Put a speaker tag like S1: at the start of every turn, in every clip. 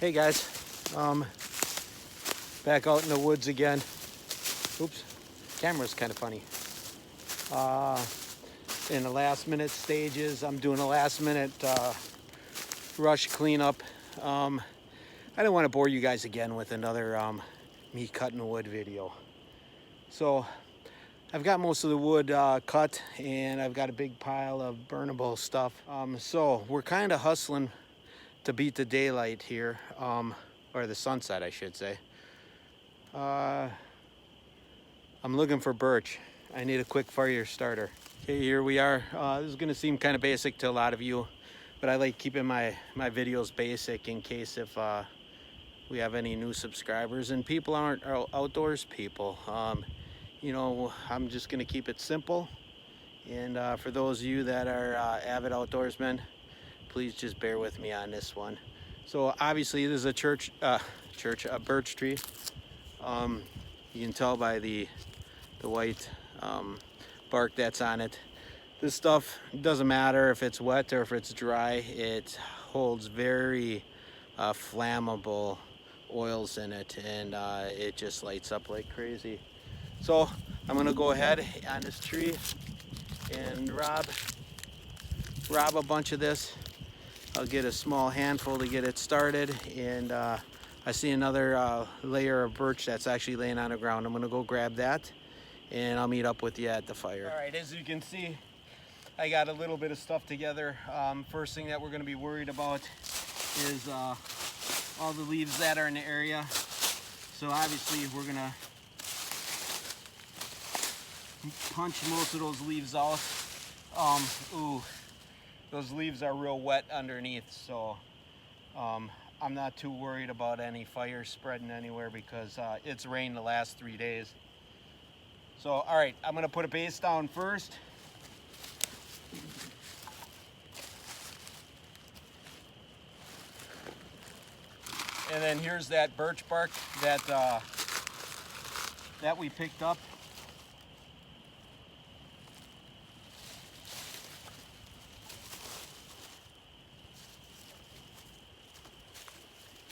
S1: Hey guys, back out in the woods again. Oops, camera's kind of funny. In the last minute stages, I'm doing a last minute rush cleanup. I don't want to bore you guys again with another me cutting wood video. So I've got most of the wood cut, and I've got a big pile of burnable stuff. So we're kind of hustling to beat the daylight here, or the sunset, I should say. I'm looking for birch. I need a quick fire starter. Okay, here we are. This is gonna seem kind of basic to a lot of you, but I like keeping my videos basic in case if we have any new subscribers and people aren't outdoors people. You know, I'm just gonna keep it simple. And for those of you that are avid outdoorsmen, please just bear with me on this one. So obviously this is a birch tree. You can tell by the white bark that's on it. This stuff doesn't matter if it's wet or if it's dry. It holds very flammable oils in it, and it just lights up like crazy. So I'm gonna go ahead on this tree and rob a bunch of this. I'll get a small handful to get it started, and I see another layer of birch that's actually laying on the ground. I'm gonna go grab that, and I'll meet up with you at the fire. All right, as you can see, I got a little bit of stuff together. First thing that we're gonna be worried about is all the leaves that are in the area. So obviously we're gonna punch most of those leaves out. Those leaves are real wet underneath, so I'm not too worried about any fire spreading anywhere because it's rained the last 3 days. So, all right, I'm gonna put a base down first. And then here's that birch bark that we picked up.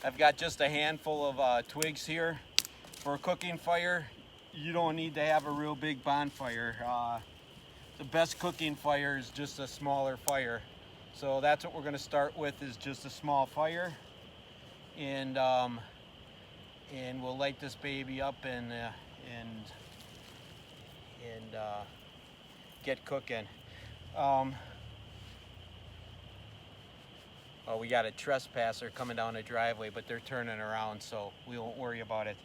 S1: I've got just a handful of twigs here. For a cooking fire, you don't need to have a real big bonfire. The best cooking fire is just a smaller fire. So that's what we're gonna start with, is just a small fire. And we'll light this baby up and get cooking. Oh, we got a trespasser coming down the driveway, but they're turning around, so we won't worry about it.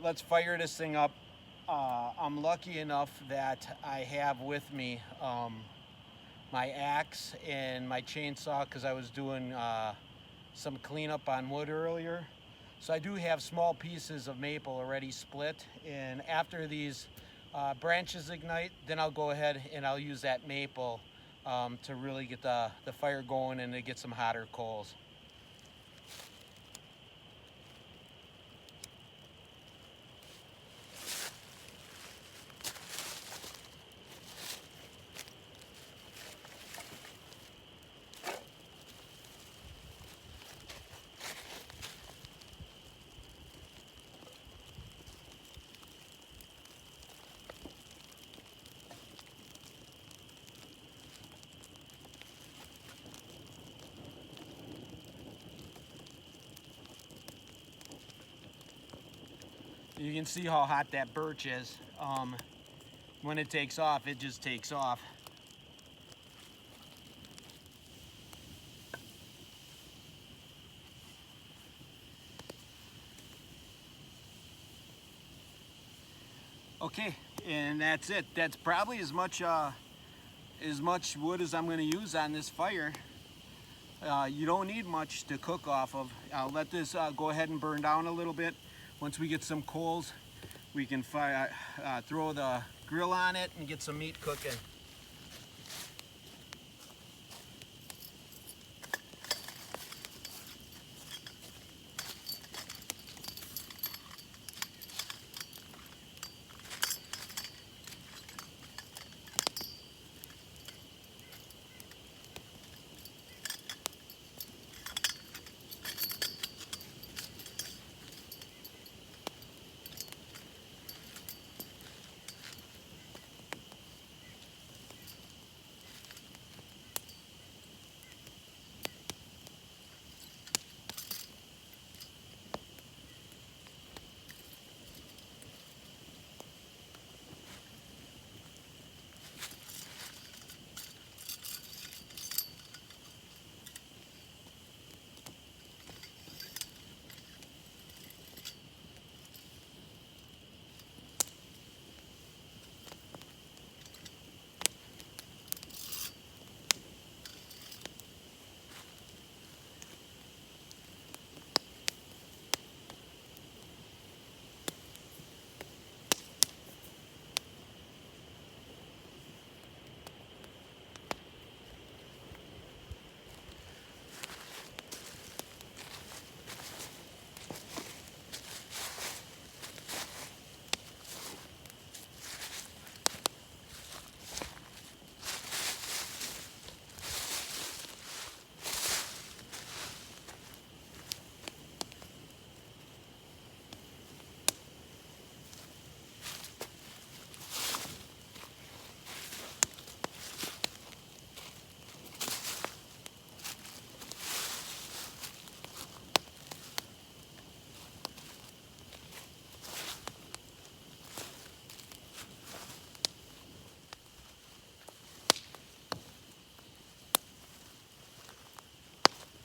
S1: Let's fire this thing up. I'm lucky enough that I have with me my axe and my chainsaw, because I was doing some cleanup on wood earlier. So I do have small pieces of maple already split, and after these branches ignite, then I'll go ahead and I'll use that maple to really get the fire going and to get some hotter coals. You can see how hot that birch is. When it takes off, it just takes off. Okay, and that's it. That's probably as much wood as I'm going to use on this fire. You don't need much to cook off of. I'll let this go ahead and burn down a little bit. Once we get some coals, we can throw the grill on it and get some meat cooking.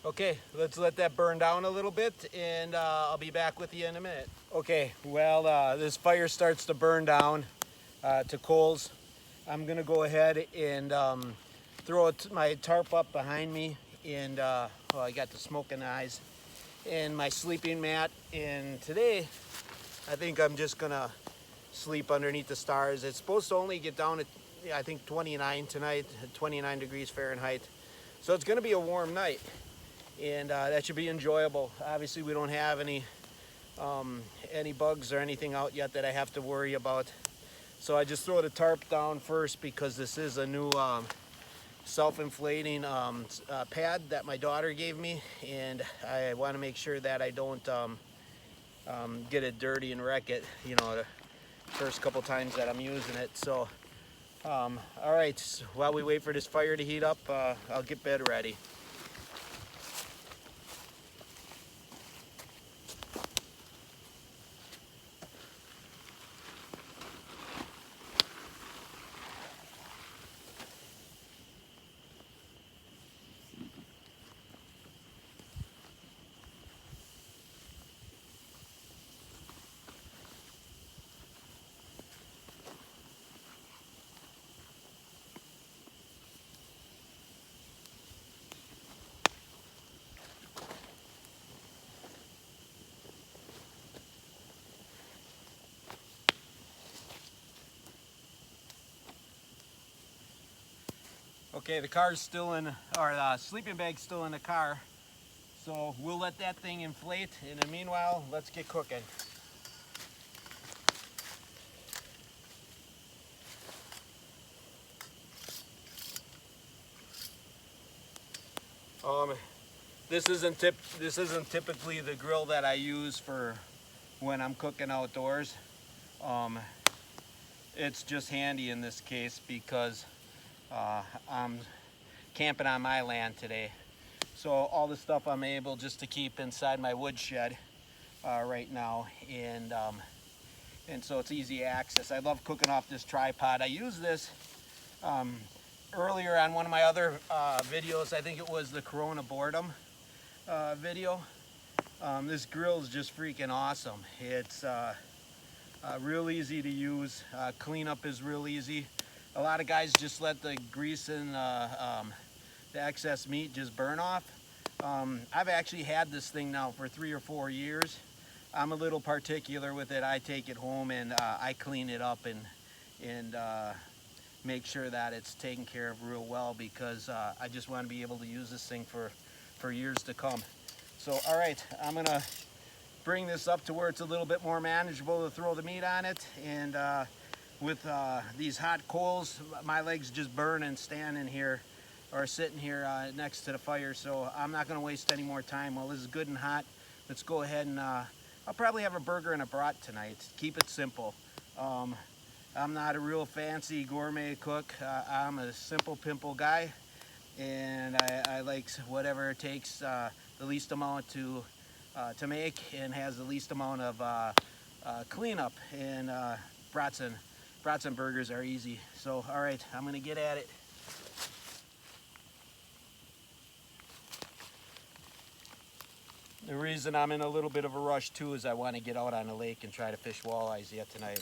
S1: Okay, let's let that burn down a little bit, and I'll be back with you in a minute. Okay, well, this fire starts to burn down to coals. I'm gonna go ahead and throw my tarp up behind me, and well, I got the smoke in the eyes, and my sleeping mat. And today, I think I'm just gonna sleep underneath the stars. It's supposed to only get down at, I think, 29 tonight, 29 degrees Fahrenheit. So it's gonna be a warm night, and that should be enjoyable. Obviously, we don't have any bugs or anything out yet that I have to worry about. So I just throw the tarp down first because this is a new self-inflating pad that my daughter gave me, and I want to make sure that I don't get it dirty and wreck it, you know, the first couple times that I'm using it. So all right, while we wait for this fire to heat up, I'll get bed ready. Okay, the car's still in, or the sleeping bag's still in the car, so we'll let that thing inflate. In the meanwhile, let's get cooking. This isn't typically the grill that I use for when I'm cooking outdoors. It's just handy in this case because I'm camping on my land today. So all the stuff I'm able just to keep inside my wood shed right now, and so it's easy access. I love cooking off this tripod. I use this earlier on one of my other videos. I think it was the Corona Boredom video. This grill is just freaking awesome. It's real easy to use. Cleanup is real easy. A lot of guys just let the grease and the excess meat just burn off. I've actually had this thing now for 3 or 4 years. I'm a little particular with it. I take it home and I clean it up and make sure that it's taken care of real well, because I just want to be able to use this thing for years to come. So all right, I'm gonna bring this up to where it's a little bit more manageable to throw the meat on it, and with these hot coals, my legs just burn and standing here or sitting here next to the fire, so I'm not going to waste any more time. While this is good and hot, let's go ahead and I'll probably have a burger and a brat tonight. Keep it simple. I'm not a real fancy gourmet cook. I'm a simple pimple guy, and I like whatever it takes, the least amount to make, and has the least amount of cleanup. And brats and burgers are easy. So all right, I'm gonna get at it. The reason I'm in a little bit of a rush too is I want to get out on the lake and try to fish walleyes yet tonight.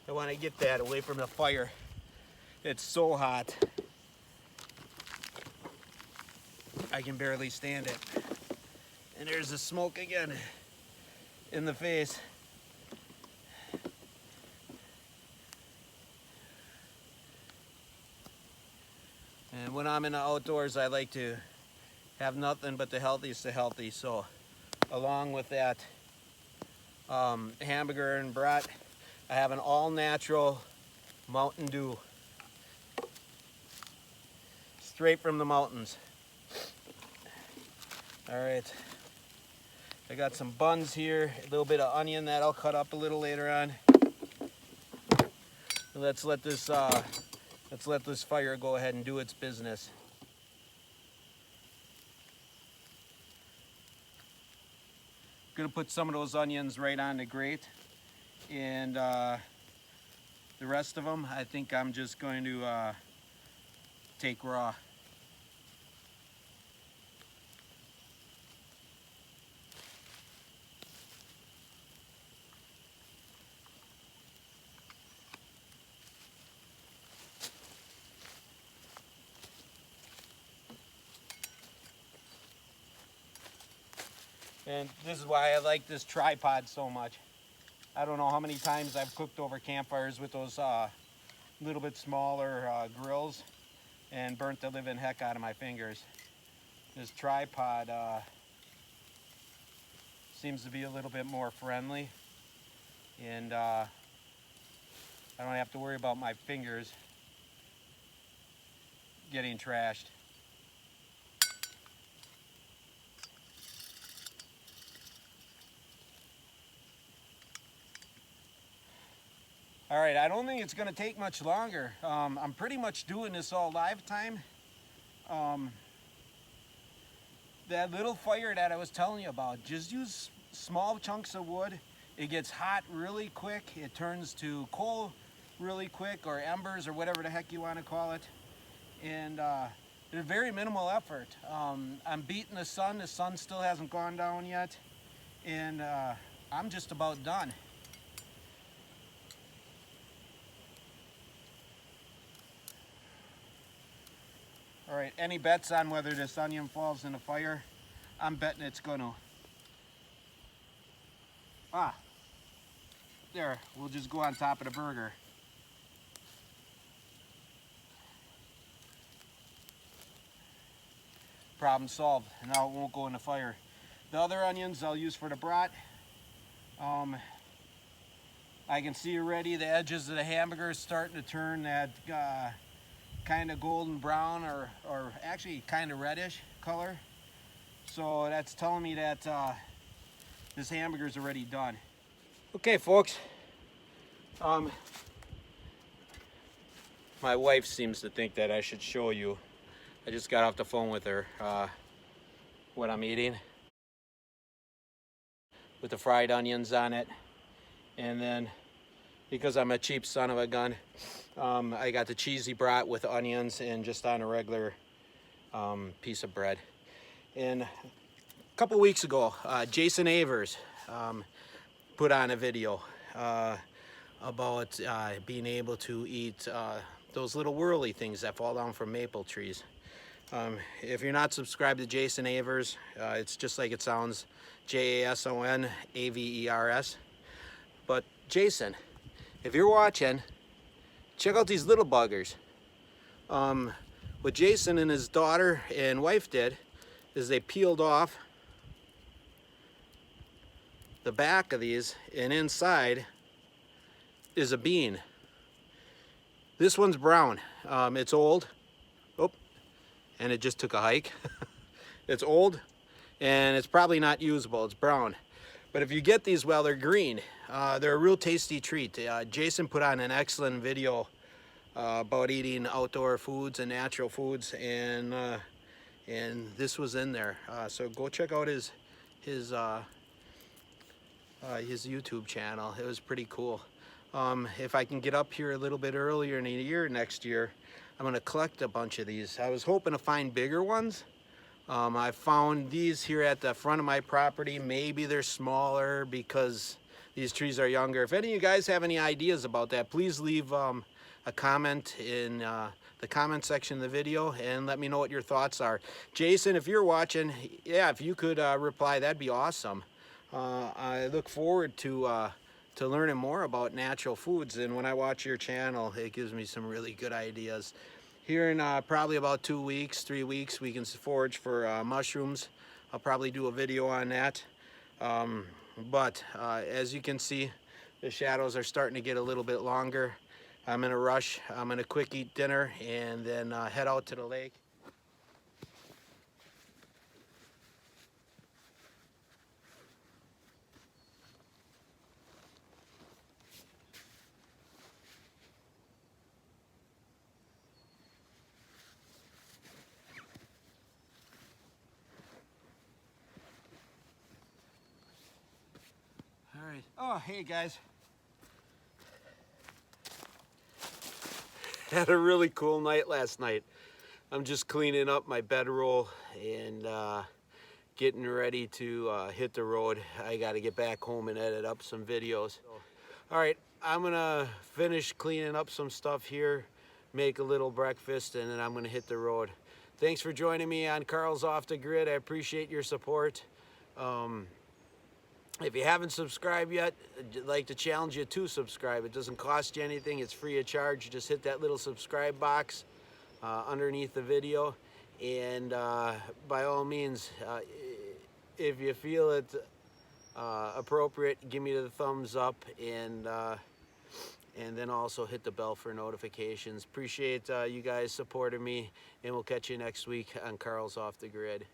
S1: I want to get that away from the fire. It's so hot. I can barely stand it. And there's the smoke again in the face. And when I'm in the outdoors, I like to have nothing but the healthiest of healthy. So along with that hamburger and brat, I have an all-natural Mountain Dew, straight from the mountains. All right, I got some buns here, a little bit of onion that I'll cut up a little later on. Let's let this fire go ahead and do its business. I'm gonna put some of those onions right on the grate, and the rest of them I think I'm just going to take raw. And this is why I like this tripod so much. I don't know how many times I've cooked over campfires with those little bit smaller grills and burnt the living heck out of my fingers. This tripod seems to be a little bit more friendly, and I don't have to worry about my fingers getting trashed. All right, I don't think it's gonna take much longer. I'm pretty much doing this all live time. That little fire that I was telling you about, just use small chunks of wood. It gets hot really quick. It turns to coal really quick, or embers, or whatever the heck you want to call it. And they're very minimal effort. I'm beating the sun. The sun still hasn't gone down yet. And I'm just about done. All right, any bets on whether this onion falls in the fire? I'm betting it's gonna. There, we'll just go on top of the burger. Problem solved. Now it won't go in the fire. The other onions I'll use for the brat. I can see already the edges of the hamburger starting to turn that kind of golden brown, or actually kind of reddish color. So that's telling me that this hamburger is already done. Okay, folks. My wife seems to think that I should show you. I just got off the phone with her what I'm eating, with the fried onions on it. And then, because I'm a cheap son of a gun, I got the cheesy brat with onions and just on a regular piece of bread. And a couple weeks ago, Jason Avers put on a video about being able to eat those little whirly things that fall down from maple trees. If you're not subscribed to Jason Avers, it's just like it sounds, Jasonavers. But Jason, if you're watching, check out these little buggers. What Jason and his daughter and wife did is they peeled off the back of these, and inside is a bean. This one's brown. It's old. Oh, and it just took a hike. It's old, and it's probably not usable. It's brown. But if you get these while they're green, they're a real tasty treat. Jason put on an excellent video about eating outdoor foods and natural foods, and this was in there. So go check out his YouTube channel. It was pretty cool. If I can get up here a little bit earlier in the year next year, I'm going to collect a bunch of these. I was hoping to find bigger ones. I found these here at the front of my property. Maybe they're smaller because these trees are younger. If any of you guys have any ideas about that, please leave a comment in the comment section of the video and let me know what your thoughts are. Jason, if you're watching, yeah, if you could reply, that'd be awesome. I look forward to learning more about natural foods, and when I watch your channel, it gives me some really good ideas. Here in probably about 2 weeks, 3 weeks, we can forage for mushrooms. I'll probably do a video on that. But as you can see, The shadows are starting to get a little bit longer. I'm in a rush. I'm gonna quick eat dinner and then head out to the lake. All right. Oh, hey guys. Had a really cool night last night. I'm just cleaning up my bedroll and getting ready to hit the road. I got to get back home and edit up some videos. All right, I'm gonna finish cleaning up some stuff here, make a little breakfast, and then I'm gonna hit the road. Thanks for joining me on Carl's Off the Grid. I appreciate your support. If you haven't subscribed yet, I'd like to challenge you to subscribe. It doesn't cost you anything. It's free of charge. You just hit that little subscribe box underneath the video. And by all means, if you feel it appropriate, give me the thumbs up and then also hit the bell for notifications. Appreciate you guys supporting me, and we'll catch you next week on Carl's Off the Grid.